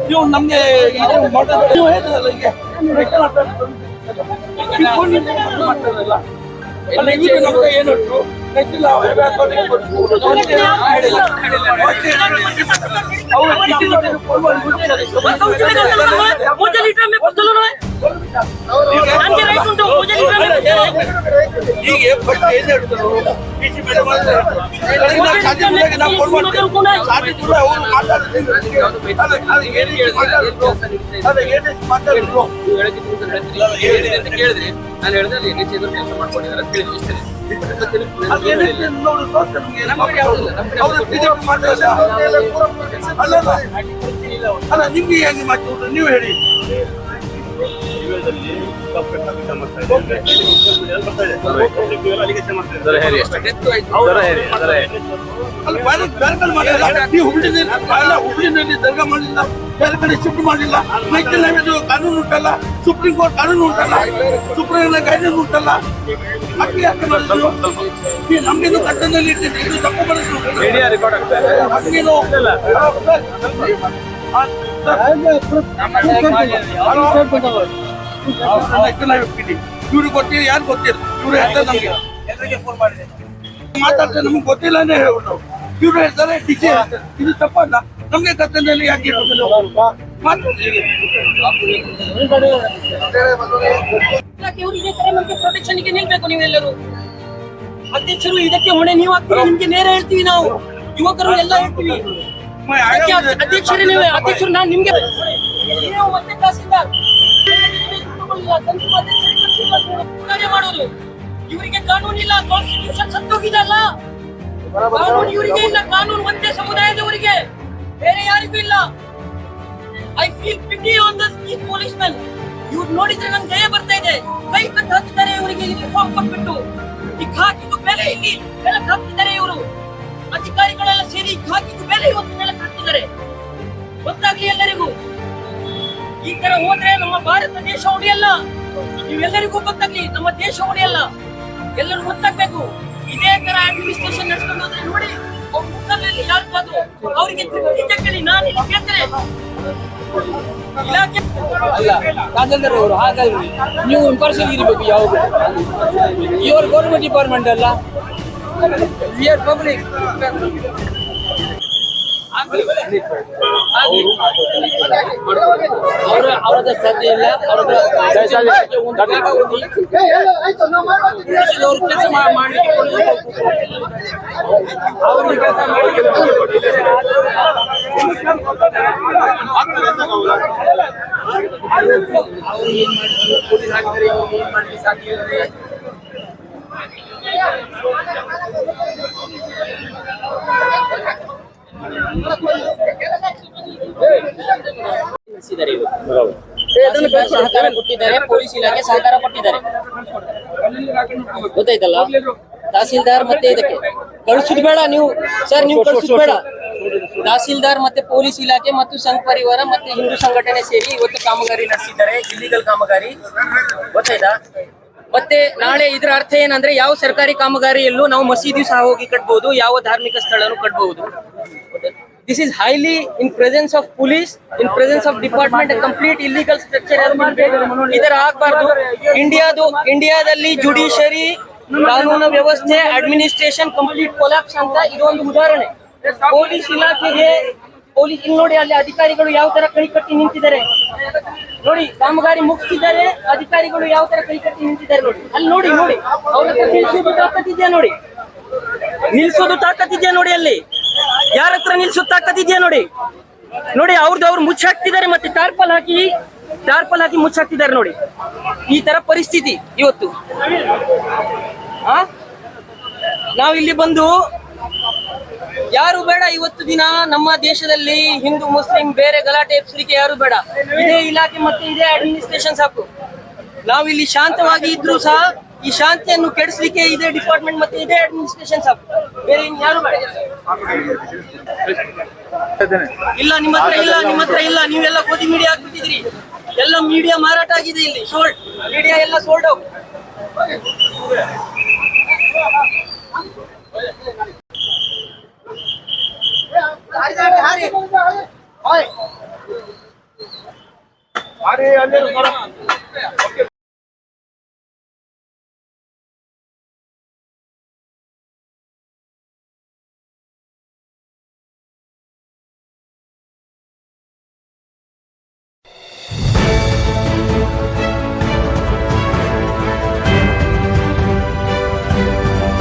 ನೀವು ನಮ್ಗೆ ನೀವು ಹೇಳಿದ್ರಲ್ಲ ಈಗ ಏನು ಕೇಳಿದ್ರೆ ನಾನು ಹೇಳಿದ್ರೆ ಕೆಲಸ ಮಾಡ್ಕೊಂಡಿದ್ದಾರೆ ಅಂತ ಹೇಳಿದ್ವಿ ಇಷ್ಟೇ. ಅಲ್ಲ ನಿಮ್ಗೆ ಹೇಗೆ ಮಾಡ್ತಾರೆ ನೀವು ಹೇಳಿ. ಹುಬ್ಳಿನಲ್ಲಿ ದರ್ಗಾ ಮಾಡಿಲ್ಲ, ಬೇರೆ ಕಡೆ ಶಿಫ್ಟ್ ಮಾಡಿಲ್ಲ. ಕಾನೂನು ಉಂಟಲ್ಲ, ಸುಪ್ರೀಂ ಕೋರ್ಟ್ ಕಾನೂನು ಉಂಟಲ್ಲ, ಸುಪ್ರೀಂ ಗೈಡೆನ್ಸ್ ಉಂಟಲ್ಲ. ನಮ್ಗೇನು ಕಟ್ಟದಲ್ಲಿ ಇಟ್ಟಿದೆ, ಇದು ತಪ್ಪು ಮಾಡಿದ್ರು ಇವ್ರಿಗೆ ಗೊತ್ತಿಲ್ಲ, ಯಾರು ಗೊತ್ತಿಲ್ಲ. ಇವ್ರು ಹೇಳ್ತಾರೆ ನಮ್ಗೆ ಎಲ್ಲರಿಗೆ ಫೋನ್ ಮಾಡಿದೆ ಮಾತಾಡ್ತಾರೆ, ನಮ್ಗೆ ಗೊತ್ತಿಲ್ಲನೇ ಹೇಳ್ಬಿಟ್ಟು ಇವ್ರು ಹೇಳ್ತಾರೆ ಡಿಸಿ ಹೇಳ್ತಾರೆ. ಇದು ತಪ್ಪಲ್ಲ. ನಮ್ಗೆ ಕತ್ತಲಲ್ಲಿ ಯಾಕೆ ಪ್ರೊಟೆಕ್ಷನ್ಗೆ ನಿಲ್ಬೇಕು. ನೀವೆಲ್ಲರೂ ಅಧ್ಯಕ್ಷರು ಇದಕ್ಕೆ ಹೊಣೆ ನೀವು ಆಗ್ತೀವಿ. ನಿಮ್ಗೆ ನೇರ ಹೇಳ್ತೀವಿ ನಾವು, ಯುವಕರು ಎಲ್ಲ ಹೇಳ್ತೀವಿ. ಅಧ್ಯಕ್ಷರೇ ನೀವೇ ಅಧ್ಯಕ್ಷರು. ನಾನು ನಿಮ್ಗೆ ಮತ್ತೆ ತಹಸೀಲ್ದಾರ್ ಮಾಡೋದು. ಇವರಿಗೆ ಕಾನೂನು ಇಲ್ಲ, ಕಾನ್ಸ್ಟಿಟ್ಯೂಷನ್ ಸತ್ತೋಗಿದಲ್ಲ. ಕಾನೂನು ಇವರಿಗೆ ಇಲ್ಲ, ಕಾನೂನು ಒಂದೇ ಸಮುದಾಯದವರಿಗೆ, ಬೇರೆ ಯಾರಿಗೂ ಇಲ್ಲ. I feel pity on these police men. ಇವ್ರು ನೋಡಿದ್ರೆ ನಂಗೆ ದಯ ಬರ್ತಾ ಇದೆ. ಕೈ ಕಟ್ಟು ಹಾಕಿದ್ದಾರೆ ಇವರಿಗೆ ಯೂನಿಫಾರ್ಮ್ ಕೊಟ್ಬಿಟ್ಟು. ಈ ಖಾಕಿಗೂ ಬೆಲೆ ಇಲ್ಲಿ ಬೆಳಕು ಹಾಕ್ತಿದ್ದಾರೆ ಇವರು. ಅಧಿಕಾರಿಗಳೆಲ್ಲ ಸೇರಿ ಖಾಕಿಗೂ ಬೆಲೆ ಇವತ್ತು ಬೆಳಕು ಹಾಕ್ತಿದ್ದಾರೆ. ಗೊತ್ತಾಗ್ಲಿ ಎಲ್ಲರಿಗೂ. ಈ ತರ ಹೋದ್ರೆ ನಮ್ಮ ಭಾರತ ದೇಶ ಉಳಿಯಲ್ಲ. ನೀವೆಲ್ಲರಿಗೂ ಗೊತ್ತಾಗ್ಲಿ, ನಮ್ಮ ದೇಶ ಉಳಿಯಲ್ಲ. ಎಲ್ಲರೂ ಗೊತ್ತಾಗ್ಬೇಕು. ಇದೇ ತರ ಅಡ್ಮಿನಿಸ್ಟ್ರೇಷನ್ ನಡೆಸ್ಕೊಂಡು ಹೋದ್ರೆ ನೋಡಿ ಅವ್ರ ಮುಖದಲ್ಲಿ ಯಾರು ಅವರಿಗೆ ತೃಪ್ತಿ. ನಾನು ಇಲ್ಲಿ ಕೇಳ್ತೇನೆ ಇಲಾಖೆ ಅಲ್ಲ ತಹಸೀಲ್ದಾರ್ ಅವರು ಹಾಗಲ್ರಿ, ನೀವು ಇಂಪಾರ್ಷಿಯಲ್ ಇರಬೇಕು. ಯಾವಾಗ ಇವರು ಗೌರ್ಮೆಂಟ್ ಡಿಪಾರ್ಟ್ಮೆಂಟ್ ಅಲ್ಲ, ಪಬ್ಲಿಕ್. ಅವರದ ಸಾಧ್ಯ ಇಲ್ಲ. ಕೆಲಸ ಮಾಡಿ ಸಾಧ್ಯ ಇಲ್ಲ. ಸಹಕಾರ ಕೊಟ್ಟಿದ್ದಾರೆ, ಪೊಲೀಸ್ ಇಲಾಖೆ ಸಹಕಾರ ಕೊಟ್ಟಿದ್ದಾರೆ. ಗೊತ್ತಾಯ್ತಲ್ಲ? ತಹಸೀಲ್ದಾರ್ ಮತ್ತೆ ಇದಕ್ಕೆ ಕಳಿಸುದು ಬೇಡ ನೀವು ಸರ್, ನೀವು ಕಳಿಸುದು ಬೇಡ. ತಹಸೀಲ್ದಾರ್ ಮತ್ತೆ ಪೊಲೀಸ್ ಇಲಾಖೆ ಮತ್ತು ಸಂಘ ಪರಿವಾರ ಮತ್ತೆ ಹಿಂದೂ ಸಂಘಟನೆ ಸೇರಿ ಇವತ್ತು ಕಾಮಗಾರಿ ನಡೆಸಿದ್ದಾರೆ, ಇಲ್ಲಿಗಲ್ ಕಾಮಗಾರಿ. ಗೊತ್ತಾಯ್ತಾ? ಮತ್ತೆ ನಾಳೆ ಇದರ ಅರ್ಥ ಏನಂದ್ರೆ ಯಾವ ಸರ್ಕಾರಿ ಕಾಮಗಾರಿಯಲ್ಲೂ ನಾವು ಮಸೀದಿ ಸಹ ಹೋಗಿ ಕಟ್ಬಹುದು, ಯಾವ ಧಾರ್ಮಿಕ ಸ್ಥಳನೂ ಕಟ್ಬಹುದು. This is highly in presence of police, in presence of department, a complete illegal structure has been built. ಇದರ ಆಗಬಾರ್ದು. ಇಂಡಿಯಾದಲ್ಲಿ ಜುಡಿಷರಿ, ಕಾನೂನು ವ್ಯವಸ್ಥೆ, ಅಡ್ಮಿನಿಸ್ಟ್ರೇಷನ್ ಕಂಪ್ಲೀಟ್ ಕೊಲಾಪ್ಸ್ ಅಂತ ಇದೊಂದು ಉದಾಹರಣೆ. ಪೊಲೀಸ್ ಇಲಾಖೆಗೆ ಪೊಲೀಸ್ ನೋಡಿ ಅಲ್ಲಿ ಅಧಿಕಾರಿಗಳು ಯಾವ ತರ ಕೈ ಕಟ್ಟಿ ನಿಂತಿದ್ದಾರೆ ನೋಡಿ. ಕಾಮಗಾರಿ ಮುಗಿಸಿದ್ದಾರೆ, ಅಧಿಕಾರಿಗಳು ಯಾವ ತರ ಕೈ ಕಟ್ಟಿ ನಿಂತಿದ್ದಾರೆ ನೋಡಿ. ಅಲ್ಲಿ ನೋಡಿ ನೋಡಿ ಅವ್ರ ಹತ್ರ ನಿಲ್ಸೋದು ತಾಕತ್ತಿದ್ಯಾ ನೋಡಿ, ನಿಲ್ಸೋದು ತಾಕತ್ತಿದ್ಯಾ ನೋಡಿ. ಅಲ್ಲಿ ಯಾರ ಹತ್ರ ನಿಲ್ಸೋದು ತಾಕತ್ತಿದ್ಯಾ ನೋಡಿ. ನೋಡಿ ಅವ್ರದ್ದು ಅವ್ರು ಮುಚ್ಚಾಕ್ತಿದ್ದಾರೆ, ಮತ್ತೆ ಟಾರ್ಪಲ್ ಹಾಕಿ ಮುಚ್ಚಾಕ್ತಿದ್ದಾರೆ ನೋಡಿ. ಈ ತರ ಪರಿಸ್ಥಿತಿ ಇವತ್ತು. ನಾವಿಲ್ಲಿ ಬಂದು ಯಾರು ಬೇಡ ಇವತ್ತು ದಿನ ನಮ್ಮ ದೇಶದಲ್ಲಿ ಹಿಂದೂ ಮುಸ್ಲಿಂ ಬೇರೆ ಗಲಾಟೆ ಎಬ್ಸಲಿಕ್ಕೆ ಯಾರು ಬೇಡ. ಇದೇ ಇಲಾಖೆ ಮತ್ತೆ ಇದೇ ಅಡ್ಮಿನಿಸ್ಟ್ರೇಷನ್ ಸಾಕು. ನಾವಿಲ್ಲಿ ಶಾಂತವಾಗಿ ಇದ್ರು ಸಹ ಈ ಶಾಂತಿಯನ್ನು ಕೆಡಿಸ್ಲಿಕ್ಕೆ ಇದೇ ಡಿಪಾರ್ಟ್ಮೆಂಟ್ ಮತ್ತೆ ಇದೇ ಅಡ್ಮಿನಿಸ್ಟ್ರೇಷನ್ ಸಾಕು, ಬೇರೆ ಯಾರು ಬೇಡ. ಇಲ್ಲ ನಿಮ್ಮ ಹತ್ರ ಇಲ್ಲ. ನೀವೆಲ್ಲ ಗೋಧಿ ಮೀಡಿಯಾ ಹಾಕ್ಬಿಟ್ಟಿದ್ರಿ. ಎಲ್ಲ ಮೀಡಿಯಾ ಮಾರಾಟ ಆಗಿದೆ ಇಲ್ಲಿ, ಸೋಲ್ಡ್ ಮೀಡಿಯಾ ಎಲ್ಲ ಸೋಲ್ಡ್ ಔಟ್. ಗಾಡಿ ಅಲ್ಲಿ